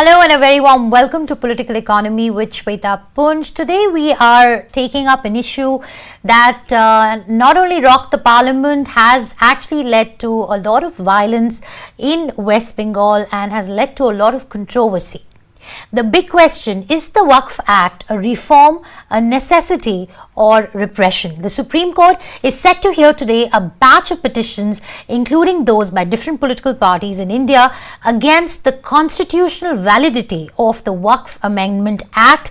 Hello and a very warm welcome to Political Economy with Shweta Punj. Today we are taking up an issue that not only rocked the parliament, has actually led to a lot of violence in West Bengal and has led to a lot of controversy. The big question, is the Waqf Act a reform, a necessity or repression? The Supreme Court is set to hear today a batch of petitions, including those by different political parties in India, against the constitutional validity of the Waqf Amendment Act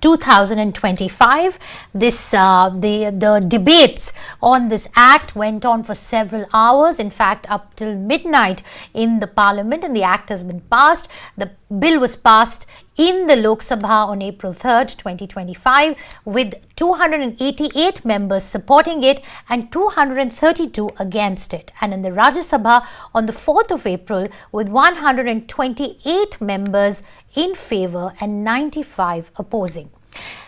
2025. The debates on this act went on for several hours, in fact up till midnight in the parliament, and the act has been passed. The bill was passed in the Lok Sabha on April 3rd, 2025, with 288 members supporting it and 232 against it, and in the Rajya Sabha on the 4th of April with 128 members in favour and 95 opposing.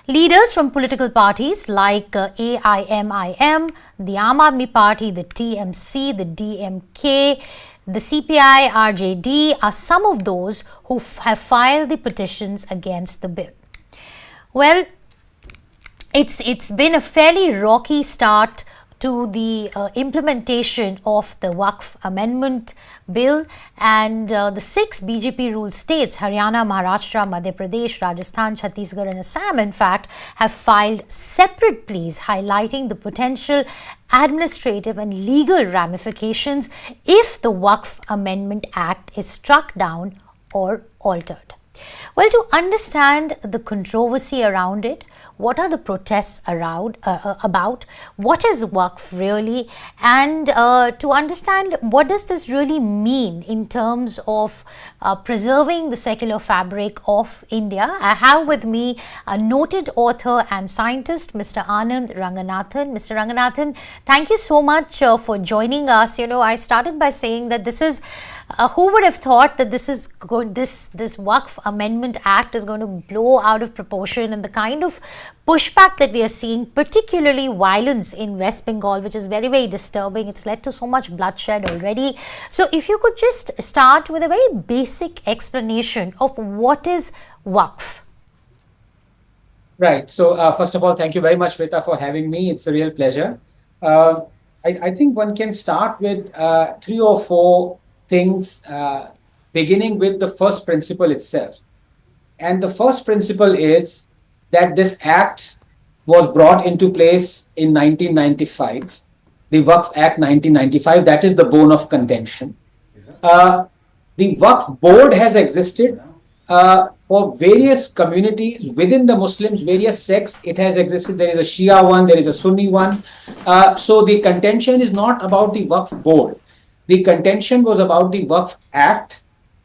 Leaders from political parties like AIMIM, the Aam Aadmi Party, the TMC, the DMK, the CPI, RJD are some of those who have filed the petitions against the bill. Well, it's been a fairly rocky start to the implementation of the Waqf Amendment Bill, and the 6 BJP-ruled states, Haryana, Maharashtra, Madhya Pradesh, Rajasthan, Chhattisgarh and Assam, in fact, have filed separate pleas highlighting the potential administrative and legal ramifications if the Waqf Amendment Act is struck down or altered. Well, to understand the controversy around it, what are the protests around about, what is Waqf really, and to understand what does this really mean in terms of preserving the secular fabric of India, I have with me a noted author and scientist, Mr. Anand Ranganathan. Mr. Ranganathan, thank you so much for joining us. You know, I started by saying that this is who would have thought that this Waqf Amendment Act is going to blow out of proportion, and the kind of pushback that we are seeing, particularly violence in West Bengal, which is very, very disturbing. It's led to so much bloodshed already. So if you could just start with a very basic explanation of what is Waqf. Right. So first of all, thank you very much, Shweta, for having me. It's a real pleasure. I think one can start with 3 or 4 things, beginning with the first principle itself. And the first principle is that this act was brought into place in 1995, the Waqf Act 1995, that is the bone of contention. The Waqf board has existed for various communities within the Muslims, various sects. It has existed. There is a Shia one, there is a Sunni one. So the contention is not about the Waqf board. The contention was about the Waqf Act.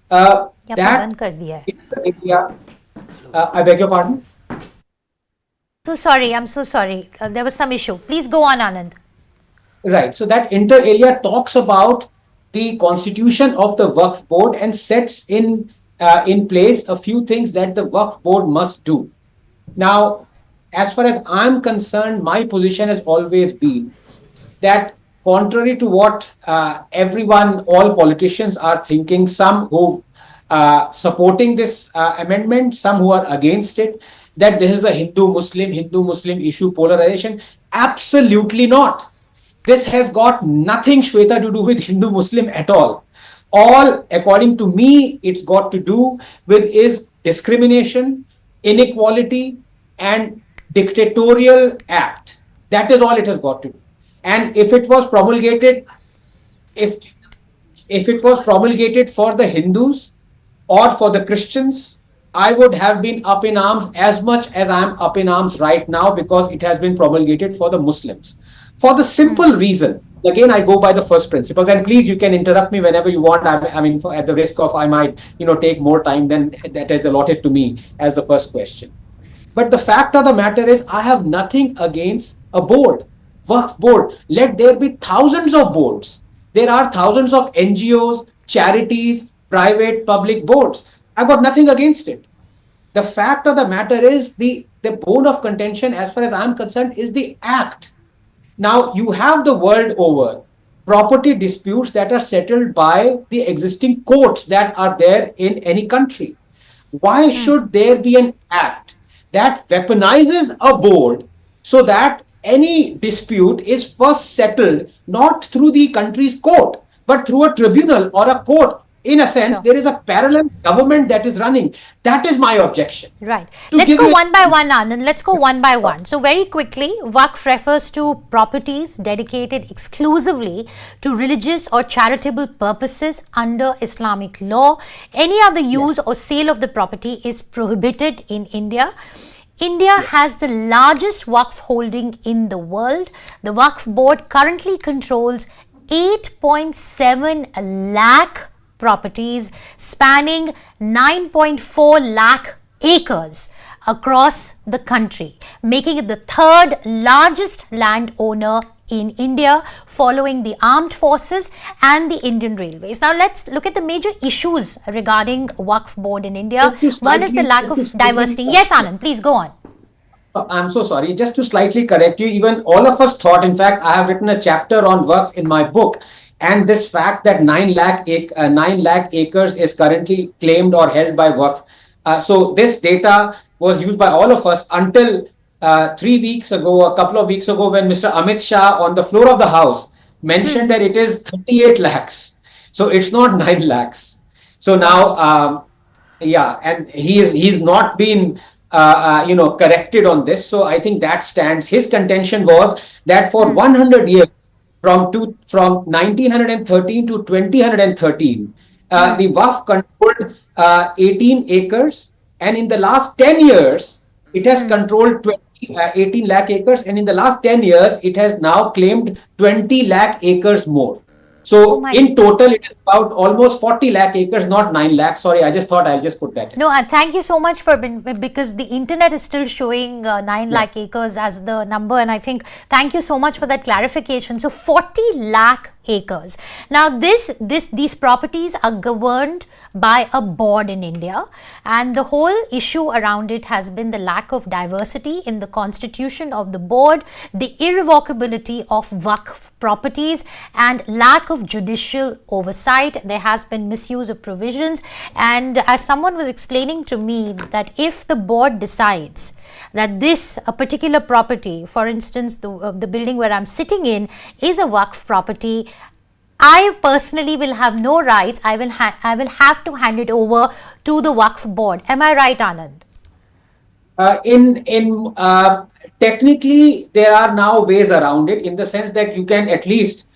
I beg your pardon? I'm so sorry. There was some issue. Please go on, Anand. Right. So that inter alia talks about the constitution of the Waqf board and sets in place a few things that the Waqf board must do. Now, as far as I'm concerned, my position has always been that contrary to what all politicians are thinking, some who supporting this amendment, some who are against it, that this is a Hindu-Muslim issue, polarization. Absolutely not. This has got nothing, Shweta, to do with Hindu-Muslim at all. All, according to me, it's got to do with is discrimination, inequality, and dictatorial act. That is all it has got to do. And if it was promulgated, if it was promulgated for the Hindus or for the Christians, I would have been up in arms as much as I am up in arms right now, because it has been promulgated for the Muslims. For the simple reason, again, I go by the first principles, and please, you can interrupt me whenever you want. I mean, at the risk of I might, take more time than that is allotted to me as the first question. But the fact of the matter is, I have nothing against a board. Waqf board, let there be thousands of boards. There are thousands of NGOs, charities, private, public boards. I've got nothing against it. The fact of the matter is the bone of contention, as far as I'm concerned, is the act. Now, you have the world over property disputes that are settled by the existing courts that are there in any country. Why should there be an act that weaponizes a board so that any dispute is first settled not through the country's court, but through a tribunal or a court? In a sense, Sure. there is a parallel government that is running. That is my objection. Right. To Let's give go you one by one, Anand. Let's go one by one. So, very quickly, Waqf refers to properties dedicated exclusively to religious or charitable purposes under Islamic law. Any other use or sale of the property is prohibited in India. India has the largest Waqf holding in the world. The Waqf board currently controls 8.7 lakh properties spanning 9.4 lakh acres across the country, making it the third largest landowner in India, following the armed forces and the Indian Railways. Now let's look at the major issues regarding Waqf board in India. One is the lack of diversity. Yes, Anand, please go on. I'm so sorry. Just to slightly correct you, even all of us thought, in fact, I have written a chapter on Waqf in my book, and this fact that 9 lakh acres is currently claimed or held by Waqf. So this data was used by all of us until 3 weeks ago, a couple of weeks ago, when Mr. Amit Shah on the floor of the House mentioned that it is 38 lakhs. So it's not 9 lakhs. So now, yeah, and he's not been corrected on this. So I think that stands. His contention was that for 100 years, from 1913 to 2013, the Waqf controlled 18 acres, and in the last 10 years, it has controlled 18 lakh acres, and in the last 10 years, it has now claimed 20 lakh acres more. Oh So my in total, it is about almost 40 lakh acres, not 9 lakh. Sorry, I just thought I'll just put that. No, thank you so much because the internet is still showing 9 lakh acres as the number, and I think thank you so much for that clarification. So 40 lakh acres. Now these properties are governed by a board in India, and the whole issue around it has been the lack of diversity in the constitution of the board, the irrevocability of Waqf properties, and lack of judicial oversight. There has been misuse of provisions, and as someone was explaining to me, that if the board decides that a particular property, for instance the building where I'm sitting in, is a Waqf property, I personally will have no rights. I will have to hand it over to the Waqf board. Am I right, Anand? Technically, there are now ways around it, in the sense that you can, at least,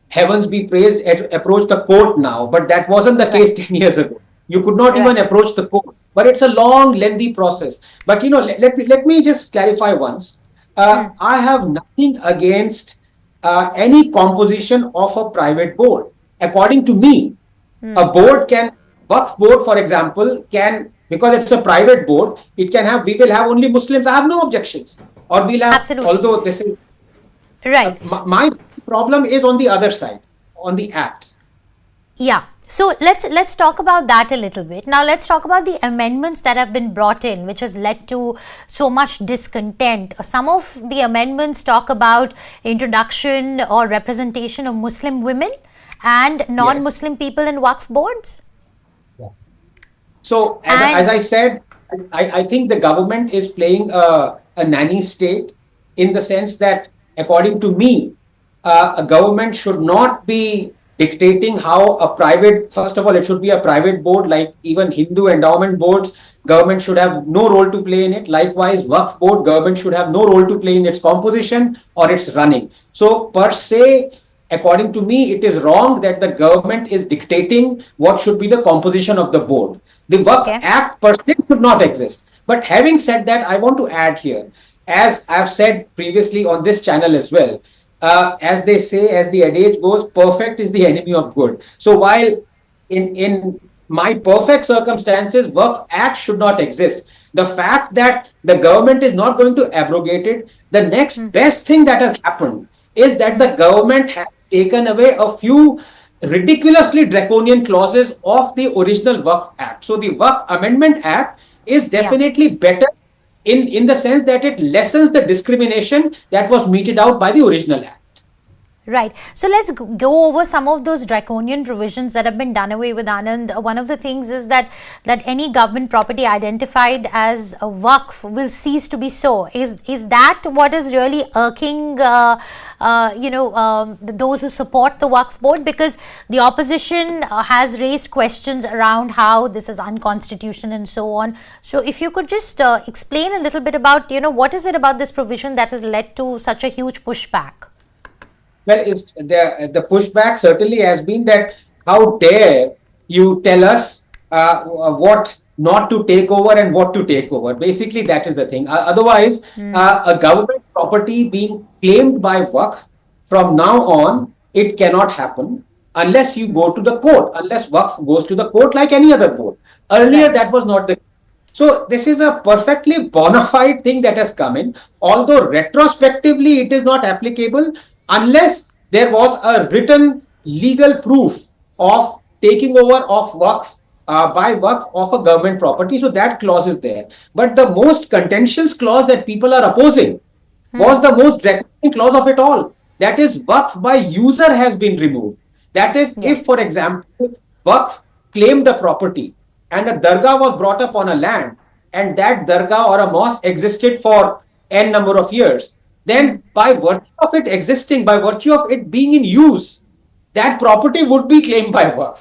heavens be praised, approach the court now. But that wasn't the case 10 years ago. You could not even approach the court. But it's a long, lengthy process. But let me just clarify once. I have nothing against any composition of a private board. According to me, a board Waqf board, for example, because it's a private board, we will have only Muslims. I have no objections. Or we'll have, Absolutely. although this is right. My problem is on the other side, on the act. Yeah. So let's talk about that a little bit. Now let's talk about the amendments that have been brought in, which has led to so much discontent. Some of the amendments talk about introduction or representation of Muslim women and non-Muslim people in Waqf boards. So as I said, I think the government is playing a nanny state, in the sense that, according to me, a government should not be dictating how first of all, it should be a private board, like even Hindu endowment boards. Government should have no role to play in it. Likewise, Waqf board, government should have no role to play in its composition or its running. So per se, according to me, it is wrong that the government is dictating what should be the composition of the board. The Waqf Act per se should not exist. But having said that, I want to add here, as I've said previously on this channel as well, as they say, as the adage goes, perfect is the enemy of good. So while in my perfect circumstances, Waqf Act should not exist, the fact that the government is not going to abrogate it, the next best thing that has happened is that the government has taken away a few ridiculously draconian clauses of the original Waqf Act. So the Waqf Amendment Act is definitely better in the sense that it lessens the discrimination that was meted out by the original act. Right. So let's go over some of those draconian provisions that have been done away with, Anand. One of the things is that any government property identified as a waqf will cease to be so. Is that what is really irking, those who support the Waqf board? Because the opposition has raised questions around how this is unconstitutional and so on. So if you could just explain a little bit about, what is it about this provision that has led to such a huge pushback? Well, the pushback certainly has been that how dare you tell us what not to take over and what to take over. Basically, that is the thing. Otherwise, a government property being claimed by Waqf from now on, it cannot happen unless you go to the court, unless Waqf goes to the court like any other board. Earlier, Right. that was not the. So this is a perfectly bona fide thing that has come in, although retrospectively it is not applicable unless there was a written legal proof of taking over of Waqf by Waqf of a government property. So that clause is there. But the most contentious clause that people are opposing was the most draconian clause of it all. That is, Waqf by user has been removed. That is, Yeah. if, for example, Waqf claimed a property and a dargah was brought up on a land, and that dargah or a mosque existed for n number of years, then by virtue of it existing, by virtue of it being in use, that property would be claimed by Waqf.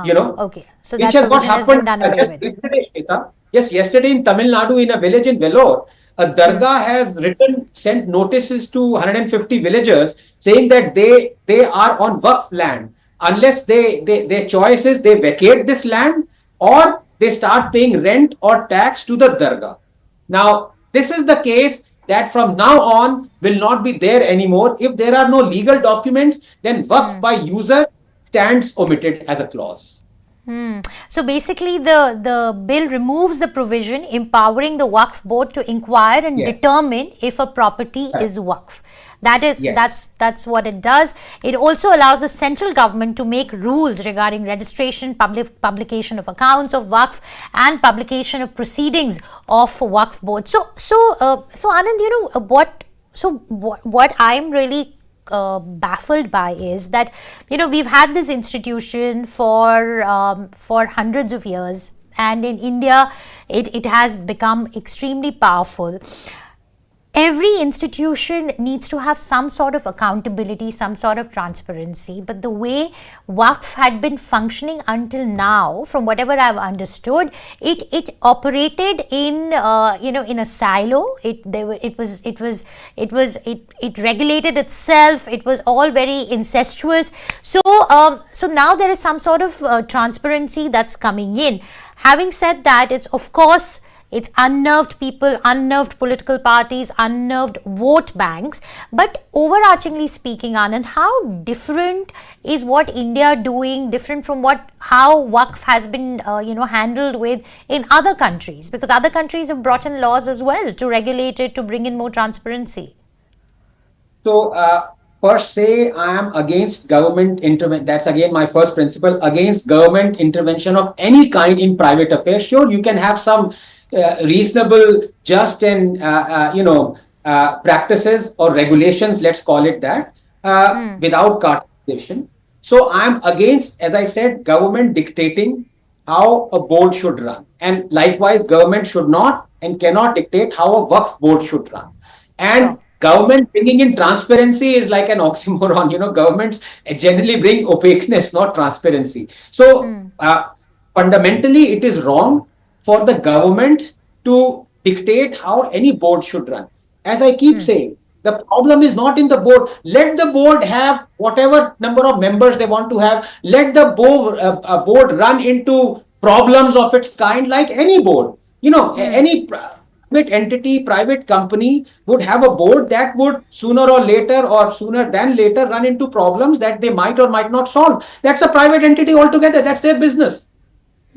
You know, Okay. So which that has what provision has been happened done away just with. yesterday, Shweta. Yes, yesterday in Tamil Nadu, in a village in Vellore, a dargah has sent notices to 150 villagers saying that they are on Waqf land. Unless their choice is they vacate this land or they start paying rent or tax to the dargah. Now, this is the case that from now on will not be there anymore. If there are no legal documents, then Waqf by user stands omitted as a clause. So basically, the bill removes the provision empowering the Waqf board to inquire and Yes. determine if a property is Waqf. That is Yes. that's what it does. It also allows the central government to make rules regarding registration, publication of accounts of Waqf, and publication of proceedings of Waqf board. So Anand, what I'm really baffled by is that we've had this institution for hundreds of years, and in India it has become extremely powerful. Every institution needs to have some sort of accountability, some sort of transparency. But the way Waqf had been functioning until now, from whatever I've understood, it operated in in a silo. It regulated itself. It was all very incestuous. So now there is some sort of transparency that's coming in. Having said that, it's unnerved people, unnerved political parties, unnerved vote banks. But overarchingly speaking, Anand, how different is what India doing, different from how Waqf has been, handled with in other countries? Because other countries have brought in laws as well to regulate it, to bring in more transparency. So, per se, I am against government intervention. That's again my first principle, against government intervention of any kind in private affairs. Sure, you can have some reasonable, just and practices or regulations, let's call it that, without cartelization. So I'm against, as I said, government dictating how a board should run, and likewise, government should not and cannot dictate how a Waqf board should run. And government bringing in transparency is like an oxymoron. Governments generally bring opaqueness, not transparency. So fundamentally, it is wrong for the government to dictate how any board should run. As I keep saying, the problem is not in the board. Let the board have whatever number of members they want to have. Let the board run into problems of its kind like any board. Any private entity, private company would have a board that would sooner or later or sooner than later run into problems that they might or might not solve. That's a private entity altogether. That's their business.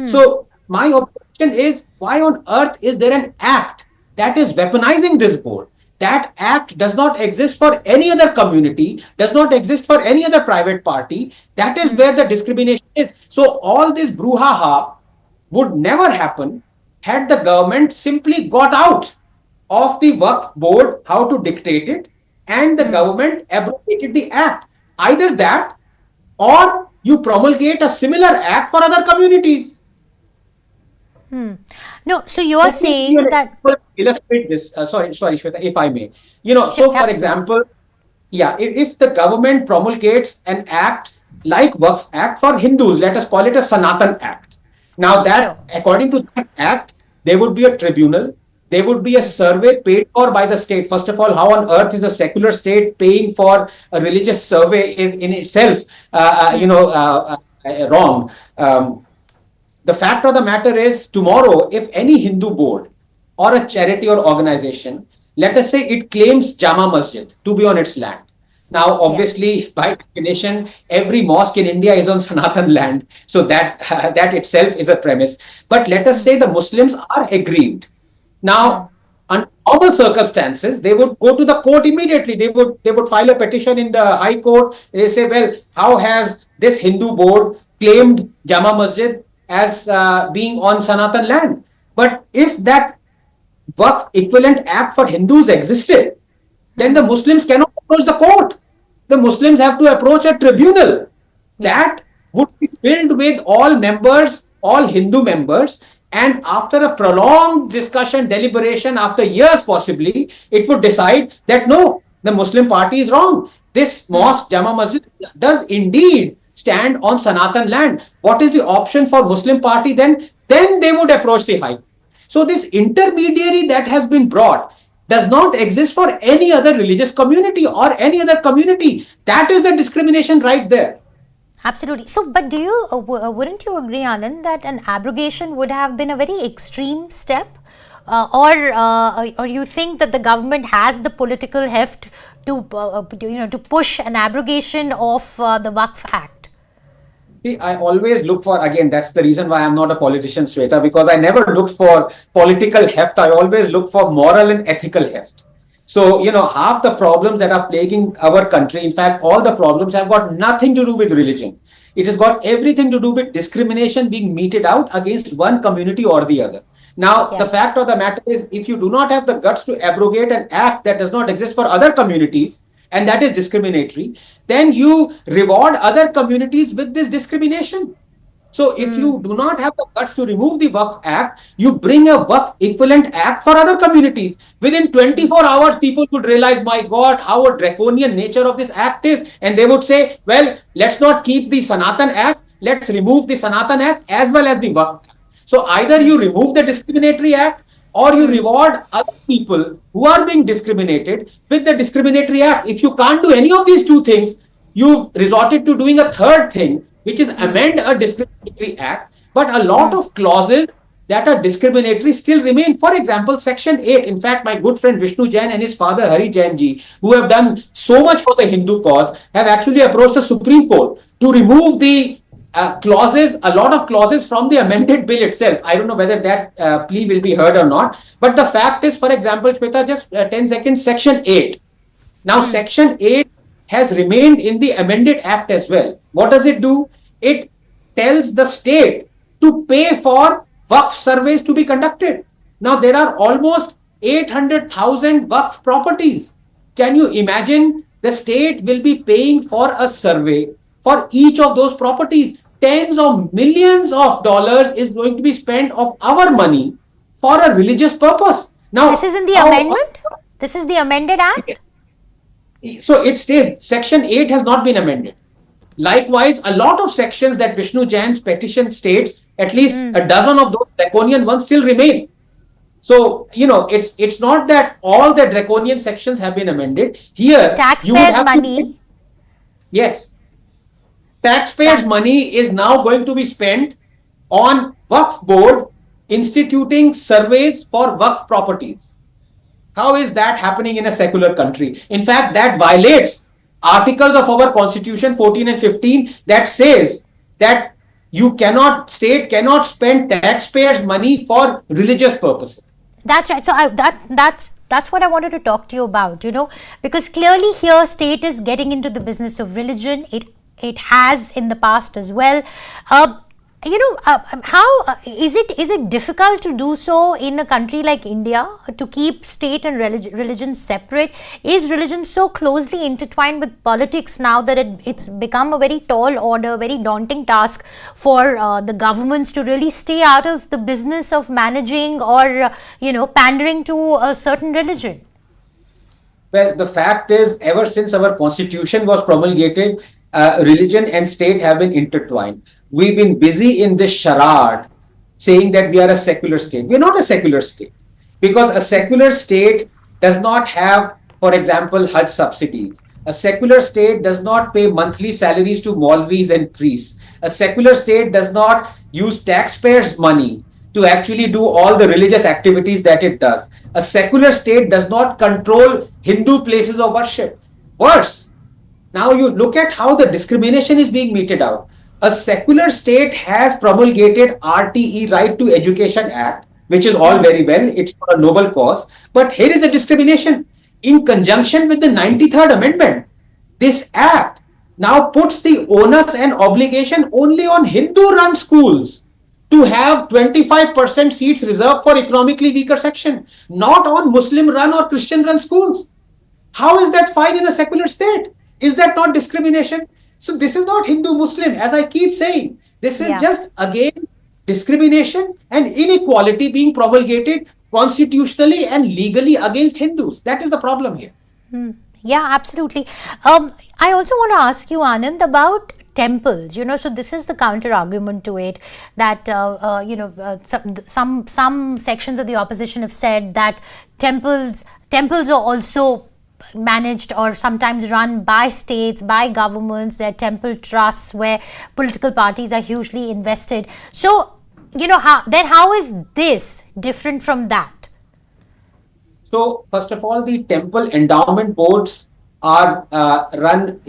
So my objection is, why on earth is there an act that is weaponizing this board? That act does not exist for any other community, does not exist for any other private party. That is where the discrimination is. So all this brouhaha would never happen had the government simply got out of the Waqf board, how to dictate it, and the government abrogated the act. Either that, or you promulgate a similar act for other communities. No, so you are Let me give you saying an that. example to illustrate this. Sorry, Shweta, if I may. Sure, So for absolutely. example, yeah, if the government promulgates an act like Waqf Act for Hindus, let us call it a Sanatan Act. Now Sure. that, according to that act, there would be a tribunal, there would be a survey paid for by the state. First of all, how on earth is a secular state paying for a religious survey is in itself, wrong. The fact of the matter is, tomorrow, if any Hindu board or a charity or organization, let us say it claims Jama Masjid to be on its land. Now, Yeah. obviously, by definition, every mosque in India is on Sanatan land. So that that itself is a premise. But let us say the Muslims are aggrieved. Now, under normal circumstances, they would go to the court immediately. They would file a petition in the High Court. They say, well, how has this Hindu board claimed Jama Masjid as being on Sanatan land? But if that Waqf equivalent act for Hindus existed, then the Muslims cannot approach the court. The Muslims have to approach a tribunal Yeah. that would be filled with all members, all Hindu members, and after a prolonged discussion, deliberation, after years possibly, it would decide that no, the Muslim party is wrong. This mosque, Jama Masjid, does indeed stand on Sanatan land. What is the option for Muslim party then? Then they would approach the High Court. So this intermediary that has been brought does not exist for any other religious community or any other community. That is the discrimination right there. Absolutely. So, but do you wouldn't you agree, Anand, that an abrogation would have been a very extreme step, or you think that the government has the political heft to push an abrogation of the Waqf Act? See, I always look for, again, that's the reason why I'm not a politician, Shweta, because I never look for political heft. I always look for moral and ethical heft. So, half the problems that are plaguing our country, in fact, all the problems have got nothing to do with religion. It has got everything to do with discrimination being meted out against one community or the other. Now, the Yeah. fact of the matter is, if you do not have the guts to abrogate an act that does not exist for other communities, and that is discriminatory, then you reward other communities with this discrimination. So if you do not have the guts to remove the Waqf Act, you bring a Waqf equivalent act for other communities. Within 24 hours, people would realize, my God, how a draconian nature of this act is. And they would say, well, let's not keep the Sanatan Act, let's remove the Sanatan Act as well as the Waqf Act. So either you remove the discriminatory act or you reward other people who are being discriminated with the discriminatory act. If you can't do any of these two things, you've resorted to doing a third thing, which is amend a discriminatory act, but a lot of clauses that are discriminatory still remain. For example, Section 8. In fact, my good friend Vishnu Jain and his father Hari Jain ji, who have done so much for the Hindu cause, have actually approached the Supreme Court to remove the clauses, a lot of clauses from the amended bill itself. I don't know whether that plea will be heard or not. But the fact is, for example, Shweta, just 10 seconds, Section 8. Now, Section 8 has remained in the amended act as well. What does it do? It tells the state to pay for Waqf surveys to be conducted. Now, there are almost 800,000 Waqf properties. Can you imagine? The state will be paying for a survey for each of those properties. Tens of millions of dollars is going to be spent of our money for a religious purpose. Now, This is in the amendment? This is the amended act? So it stays, Section 8 has not been amended. Likewise, a lot of sections that Vishnu Jain's petition states, at least a dozen of those draconian ones still remain. So, it's not that all the draconian sections have been amended. Here, you would Taxpayers' have money. yes. Taxpayers' money is now going to be spent on Waqf board instituting surveys for Waqf properties. How is that happening in a secular country? In fact, that violates articles of our constitution 14 and 15 that says that state cannot spend taxpayers' money for religious purposes. That's right. So that's what I wanted to talk to you about, because clearly here state is getting into the business of religion. It has in the past as well. how is it difficult to do so in a country like India, to keep state and religion separate? Is religion so closely intertwined with politics now that it's become a very tall order, very daunting task for the governments to really stay out of the business of managing or pandering to a certain religion? Well, the fact is, ever since our constitution was promulgated, religion and state have been intertwined. We've been busy in this charade saying that we are a secular state. We're not a secular state, because a secular state does not have, for example, Hajj subsidies. A secular state does not pay monthly salaries to Maulvis and priests. A secular state does not use taxpayers' money to actually do all the religious activities that it does. A secular state does not control Hindu places of worship. Worse, now you look at how the discrimination is being meted out. A secular state has promulgated RTE, Right to Education Act, which is all very well. It's for a noble cause. But here is the discrimination. In conjunction with the 93rd Amendment, this act now puts the onus and obligation only on Hindu-run schools to have 25% seats reserved for economically weaker section, not on Muslim-run or Christian-run schools. How is that fine in a secular state? Is that not discrimination? So this is not Hindu-Muslim, as I keep saying. This is just, again, discrimination and inequality being promulgated constitutionally and legally against Hindus. That is the problem here. Yeah, absolutely. I also want to ask you, Anand, about temples. So this is the counter argument to it, that some sections of the opposition have said that temples are also managed or sometimes run by states, by governments. They're temple trusts where political parties are hugely invested. So, how is this different from that? So, first of all, the temple endowment boards are run,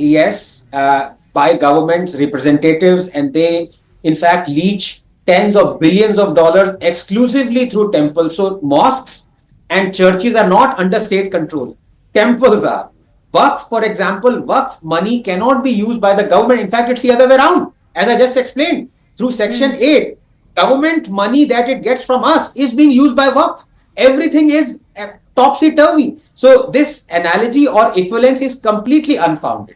by governments, representatives, and they, in fact, leech tens of billions of dollars exclusively through temples. So, mosques and churches are not under state control. Temples are. Waqf, for example, Waqf money cannot be used by the government. In fact, it's the other way around. As I just explained, through Section 8, government money that it gets from us is being used by Waqf. Everything is topsy-turvy. So this analogy or equivalence is completely unfounded.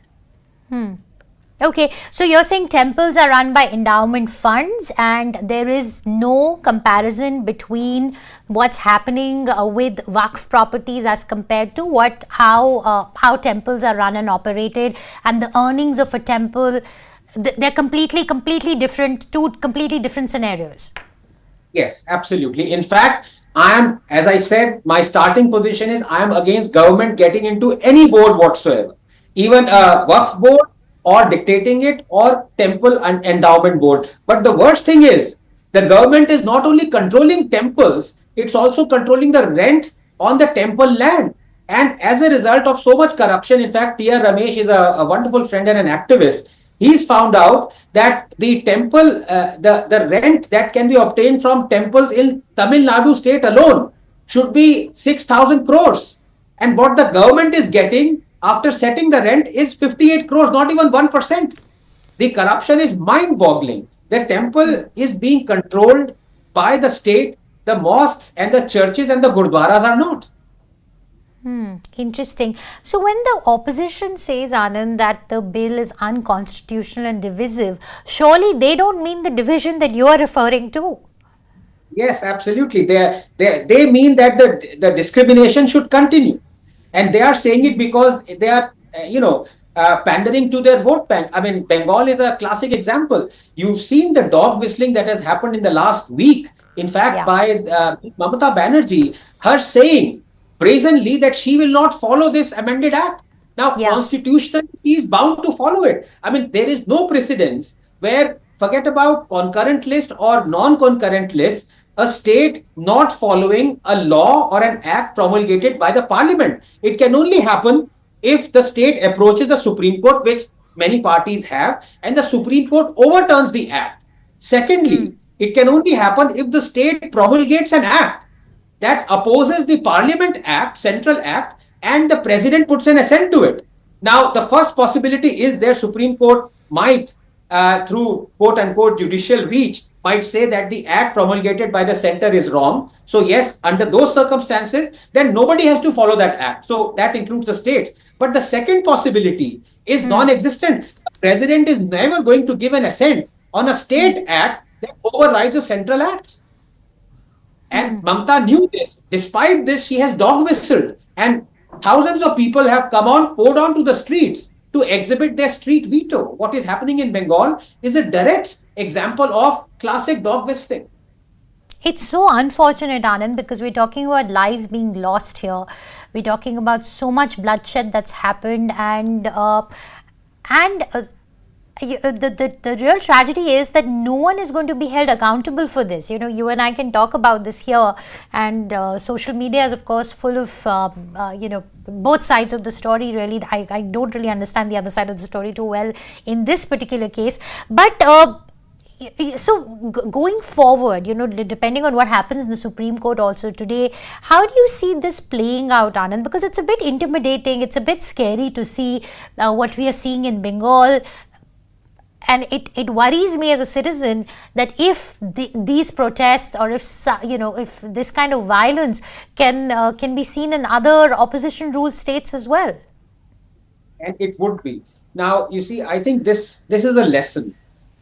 Okay, so you're saying temples are run by endowment funds and there is no comparison between what's happening with Waqf properties as compared to how temples are run and operated, and the earnings of a temple, they're completely different, two completely different scenarios. Yes, absolutely. In fact, as I said, my starting position is I am against government getting into any board whatsoever, even a Waqf board or dictating it, or temple and endowment board. But the worst thing is, the government is not only controlling temples, it's also controlling the rent on the temple land. And as a result of so much corruption, in fact, T.R. Ramesh is a wonderful friend and an activist. He's found out that the temple, the rent that can be obtained from temples in Tamil Nadu state alone should be 6,000 crores. And what the government is getting after setting the rent is 58 crores, not even 1%. The corruption is mind-boggling. The temple is being controlled by the state, the mosques and the churches and the gurdwaras are not. Interesting. So when the opposition says, Anand, that the bill is unconstitutional and divisive, surely they don't mean the division that you are referring to. Yes, absolutely. They mean that the discrimination should continue. And they are saying it because they are, pandering to their vote bank. I mean, Bengal is a classic example. You've seen the dog whistling that has happened in the last week. In fact, by Mamata Banerjee, her saying brazenly that she will not follow this amended act. Now, constitutionally, she is bound to follow it. I mean, there is no precedence where, forget about concurrent list or non-concurrent list, a state not following a law or an act promulgated by the parliament. It can only happen if the state approaches the Supreme Court, which many parties have, and the Supreme Court overturns the act. Secondly, it can only happen if the state promulgates an act that opposes the Parliament Act, Central Act, and the President puts an assent to it. Now, the first possibility is their Supreme Court might, through quote-unquote judicial reach, might say that the act promulgated by the center is wrong. So yes, under those circumstances, then nobody has to follow that act. So that includes the states. But the second possibility is non-existent. The president is never going to give an assent on a state act that overrides a central act. And Mamta knew this. Despite this, she has dog whistled. And thousands of people have poured onto the streets to exhibit their street veto. What is happening in Bengal is a direct example of classic dog whistling. It's so unfortunate, Anand, because we're talking about lives being lost here. We're talking about so much bloodshed that's happened, and the real tragedy is that no one is going to be held accountable for this. You and I can talk about this here, and social media is, of course, full of both sides of the story. Really, I don't really understand the other side of the story too well in this particular case, but. So going forward, depending on what happens in the Supreme Court also today, how do you see this playing out, Anand? Because it's a bit intimidating, it's a bit scary to see what we are seeing in Bengal. And it worries me as a citizen that if these protests, or if this kind of violence can be seen in other opposition ruled states as well. And it would be. Now, you see, I think this is a lesson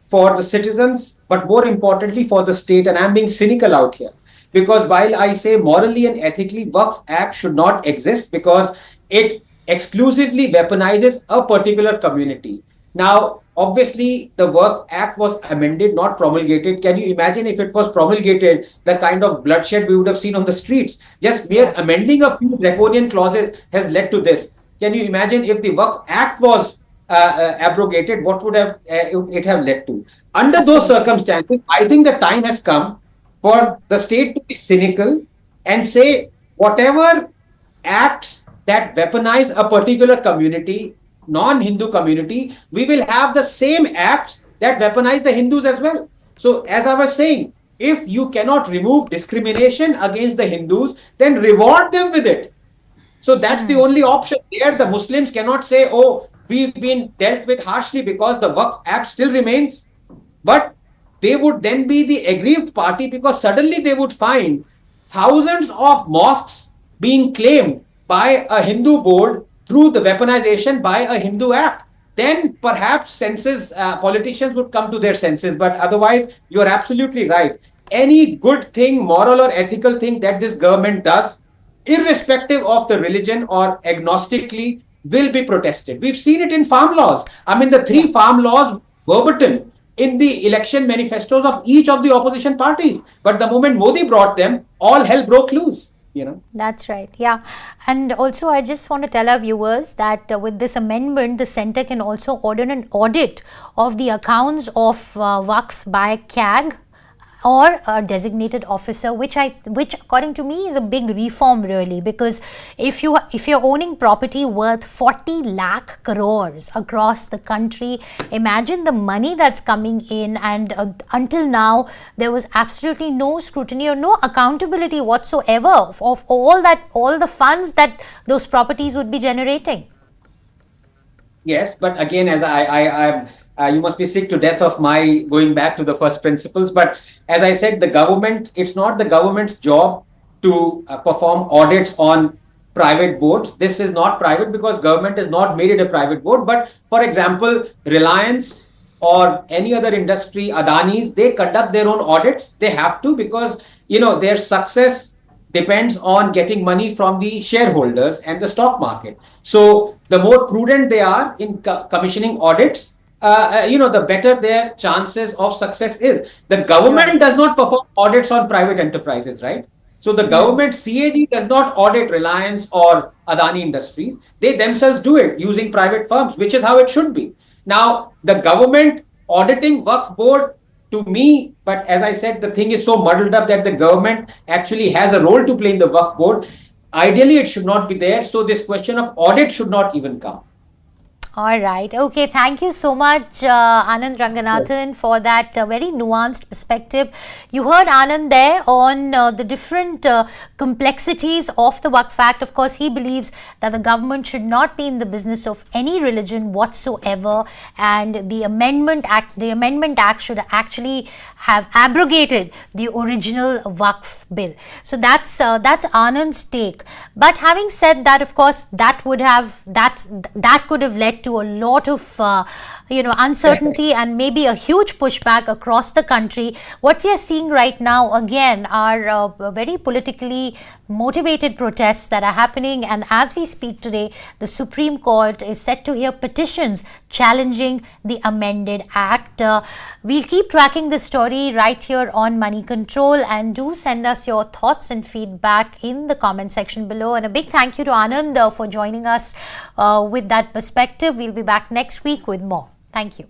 for the citizens, but more importantly for the state. And I'm being cynical out here, because while I say morally and ethically, Waqf Act should not exist because it exclusively weaponizes a particular community. Now, obviously, the Waqf Act was amended, not promulgated. Can you imagine if it was promulgated, the kind of bloodshed we would have seen on the streets? Just mere amending a few draconian clauses has led to this. Can you imagine if the Waqf Act was abrogated, what would have it have led to? Under those circumstances, I think the time has come for the state to be cynical and say whatever acts that weaponize a particular community, non-Hindu community, we will have the same acts that weaponize the Hindus as well. So as I was saying, if you cannot remove discrimination against the Hindus, then reward them with it. So that's the only option. There, the Muslims cannot say, oh, we've been dealt with harshly because the Waqf Act still remains. But they would then be the aggrieved party, because suddenly they would find thousands of mosques being claimed by a Hindu board through the weaponization by a Hindu act. Then perhaps politicians would come to their senses. But otherwise, you're absolutely right. Any good thing, moral or ethical thing that this government does, irrespective of the religion or agnostically, will be protested. We've seen it in farm laws. I mean, the 3 farm laws verbatim in the election manifestos of each of the opposition parties. But the moment Modi brought them, all hell broke loose. That's right. Yeah. And also, I just want to tell our viewers that with this amendment, the center can also order an audit of the accounts of Waqfs by CAG or a designated officer, which according to me is a big reform really, because if you're owning property worth 40 lakh crores across the country, imagine the money that's coming in, and until now there was absolutely no scrutiny or no accountability whatsoever of all the funds that those properties would be generating. Yes, but again, as you must be sick to death of my going back to the first principles. But as I said, it's not the government's job to perform audits on private boards. This is not private because government has not made it a private board. But for example, Reliance or any other industry, Adani's, they conduct their own audits. They have to, because their success depends on getting money from the shareholders and the stock market. So the more prudent they are in commissioning audits, the better their chances of success is. The government does not perform audits on private enterprises, right? So the government, CAG, does not audit Reliance or Adani Industries. They themselves do it using private firms, which is how it should be. Now, the government auditing Waqf board, to me, but as I said, the thing is so muddled up that the government actually has a role to play in the Waqf board. Ideally, it should not be there. So this question of audit should not even come. All right. Okay. Thank you so much, Anand Ranganathan, for that very nuanced perspective. You heard Anand there on the different complexities of the Waqf Act. Of course, he believes that the government should not be in the business of any religion whatsoever, and the Amendment Act should actually have abrogated the original Waqf bill. So that's Anand's take. But having said that, of course, that could have led to a lot of uncertainty and maybe a huge pushback across the country. What we are seeing right now again are very politically motivated protests that are happening, and as we speak today, the Supreme Court is set to hear petitions challenging the amended act. We'll keep tracking the story right here on Moneycontrol, and do send us your thoughts and feedback in the comment section below. And a big thank you to Anand for joining us with that perspective. We'll be back next week with more. Thank you.